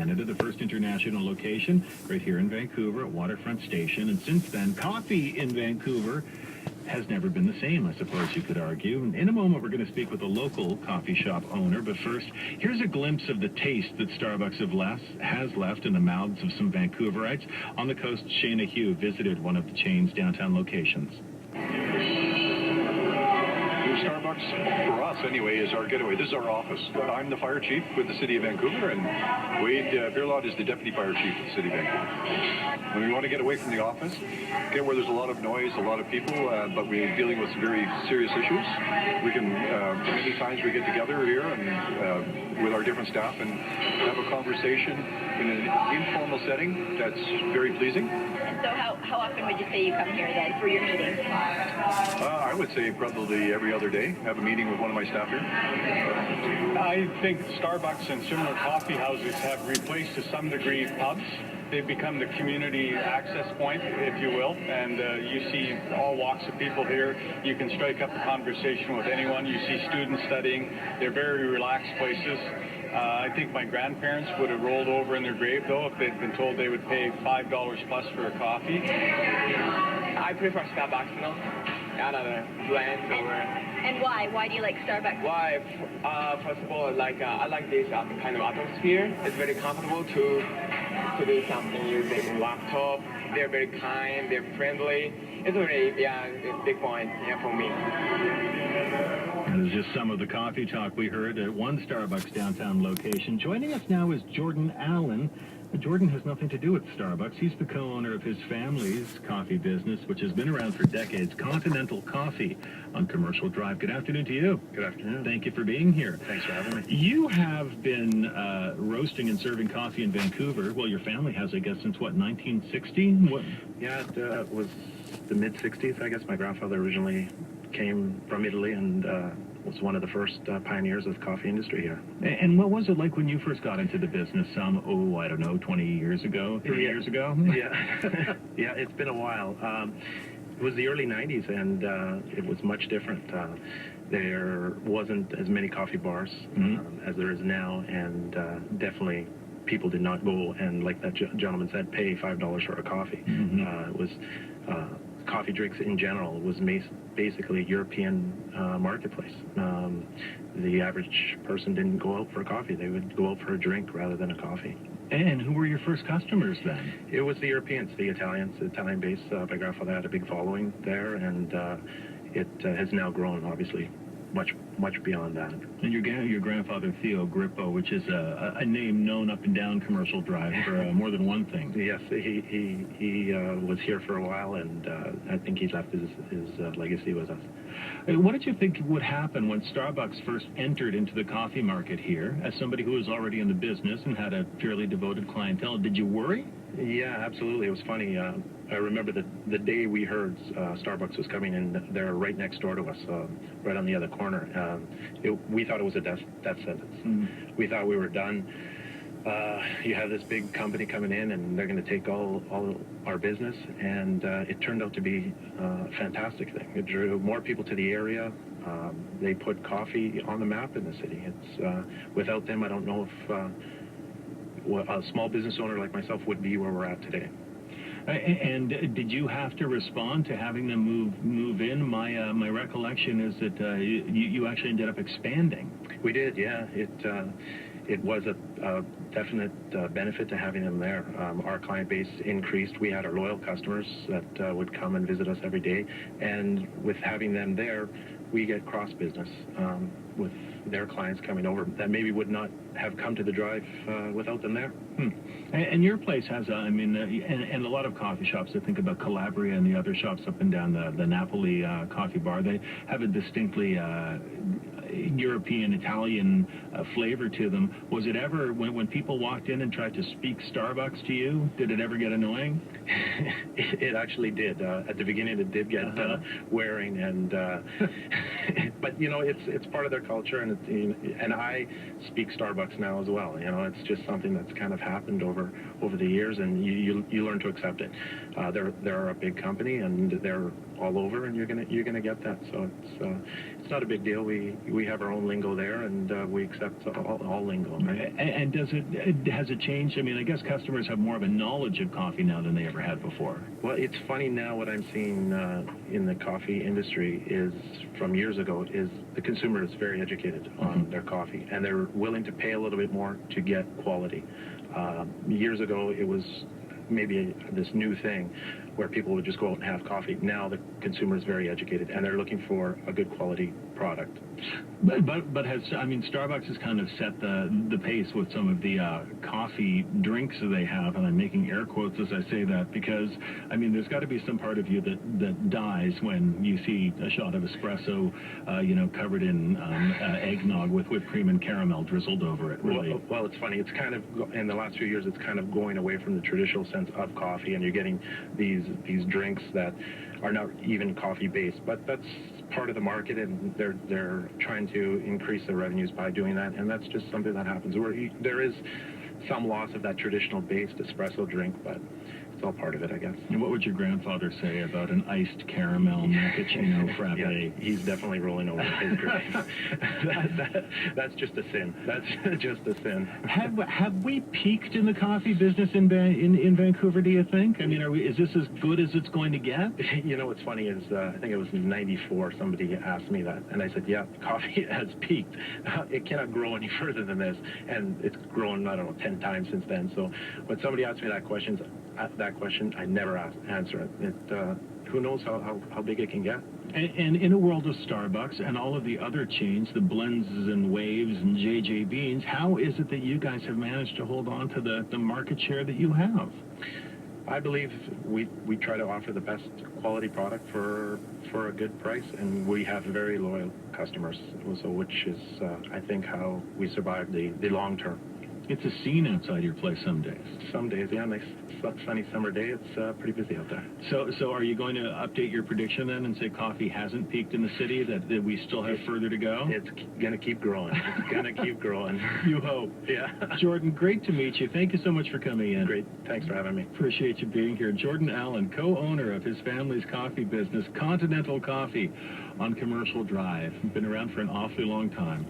Canada, the first international location right here in Vancouver at Waterfront Station. And since then, coffee in Vancouver has never been the same, I suppose you could argue. In a moment, we're going to speak with a local coffee shop owner. But first, here's a glimpse of the taste that Starbucks has left in the mouths of some Vancouverites. On the coast, Shayna Hugh visited one of the chain's downtown locations. Starbucks, for us anyway, is our getaway. This is our office. I'm the fire chief with the City of Vancouver, and Wade Beerlot is the deputy fire chief with the City of Vancouver. When we want to get away from the office, get where there's a lot of noise, a lot of people, but we're dealing with some very serious issues, we can, many times we get together here and with our different staff and have a conversation in an informal setting that's very pleasing. And so how often would you say you come here then for your meetings? I would say probably every other day, have a meeting with one of my staff here. I think Starbucks and similar coffee houses have replaced to some degree pubs. They've become the community access point, if you will, and you see all walks of people here. You can strike up a conversation with anyone. You see students studying. They're very relaxed places. I think my grandparents would have rolled over in their grave, though, if they'd been told they would pay $5 plus for a coffee. I prefer Starbucks, you know, other brands or... And why? Why do you like Starbucks? Why? First of all, I like this kind of atmosphere. It's very comfortable to do something using laptop. They're very kind, they're friendly. It's really, a big point for me. That is just some of the coffee talk we heard at one Starbucks downtown location. Joining us now is Jordan Allen. Jordan has nothing to do with Starbucks. He's the co-owner of his family's coffee business, which has been around for decades, Continental Coffee on Commercial Drive. Good afternoon to you. Good afternoon. Thank you for being here. Thanks for having me. You have been roasting and serving coffee in Vancouver. Well, your family has, I guess, since, what, 1960? What? Yeah, it was the mid-60s, I guess. My grandfather originally came from Italy and was one of the first pioneers of the coffee industry here. And what was it like when you first got into the business I don't know, 20 years ago, 30 years ago? Yeah, yeah, it's been a while. It was the early 90s, and it was much different. There wasn't as many coffee bars as there is now, and definitely people did not go and, like that gentleman said, pay $5 for a coffee. It was coffee drinks in general was basically European marketplace. The average person didn't go out for a coffee. They would go out for a drink rather than a coffee. And who were your first customers then? It was the Europeans, the Italians, the Italian-based. My grandfather had a big following there, and it has now grown, obviously, much beyond that. And your grandfather, Theo Grippo, which is a name known up and down Commercial Drive for more than one thing. Yes, he was here for a while, and I think he left his legacy with us. What did you think would happen when Starbucks first entered into the coffee market here? As somebody who was already in the business and had a fairly devoted clientele, did you worry? Yeah, absolutely. It was funny. I remember the day we heard Starbucks was coming in, they're right next door to us, right on the other corner. We thought it was a death sentence. We thought we were done. You have this big company coming in, and they're going to take all our business, and it turned out to be a fantastic thing. It drew more people to the area. They put coffee on the map in the city. It's without them, I don't know if a small business owner like myself would be where we're at today. And did you have to respond to having them move in? My recollection is that you actually ended up expanding. We did, yeah. It was a definite benefit to having them there. Our client base increased. We had our loyal customers that would come and visit us every day, and with having them there, we get cross business with their clients coming over that maybe would not have come to the drive without them there. And your place has, and a lot of coffee shops, I think about Calabria and the other shops up and down the Napoli coffee bar, they have a distinctly European, Italian flavor to them. Was it ever, when people walked in and tried to speak Starbucks to you, did it ever get annoying? It actually did. At the beginning, it did get wearing, and but you know, it's part of their culture, and I speak Starbucks now as well. You know, it's just something that's kind of happened over the years, and you learn to accept it. They're a big company, and they're all over, and you're gonna get that. So it's not a big deal. We have our own lingo there, and we accept all lingo. Right? And has it changed? I mean, I guess customers have more of a knowledge of coffee now than they ever had before. Well, it's funny now. What I'm seeing in the coffee industry is from years ago is the consumer is very educated on their coffee, and they're willing to pay a little bit more to get quality. Years ago, it was maybe this new thing where people would just go out and have coffee. Now the consumer is very educated, and they're looking for a good quality product. But Starbucks has kind of set the pace with some of the coffee drinks that they have, and I'm making air quotes as I say that because, I mean, there's got to be some part of you that dies when you see a shot of espresso, covered in eggnog with whipped cream and caramel drizzled over it. Really. Well, it's funny. It's kind of, in the last few years, it's kind of going away from the traditional sense of coffee, and you're getting these drinks that are not even coffee based, but that's part of the market, and they're trying to increase their revenues by doing that, and that's just something that happens. There is some loss of that traditional based espresso drink, but it's all part of it, I guess. And what would your grandfather say about an iced caramel macchiato frappe? Yeah, he's definitely rolling over his grave. That's just a sin. That's just a sin. Have we peaked in the coffee business in Vancouver, do you think? I mean, is this as good as it's going to get? You know what's funny is, I think it was in '94, somebody asked me that, and I said, yeah, coffee has peaked. It cannot grow any further than this, and it's grown, I don't know, 10 times since then. So when somebody asks me that question, I never answer it. Who knows how big it can get. And in a world of Starbucks and all of the other chains, the Blends and Waves and JJ Beans, how is it that you guys have managed to hold on to the market share that you have? I believe we try to offer the best quality product for a good price, and we have very loyal customers, so which is, I think, how we survive the long term. It's a scene outside your place some days. Some days, yeah. Nice sunny summer day. It's pretty busy out there. So are you going to update your prediction then and say coffee hasn't peaked in the city, that we still have further to go? It's going to keep growing. It's going to keep growing. You hope. Yeah. Jordan, great to meet you. Thank you so much for coming in. Great. Thanks for having me. Appreciate you being here. Jordan Allen, co-owner of his family's coffee business, Continental Coffee on Commercial Drive. Been around for an awfully long time.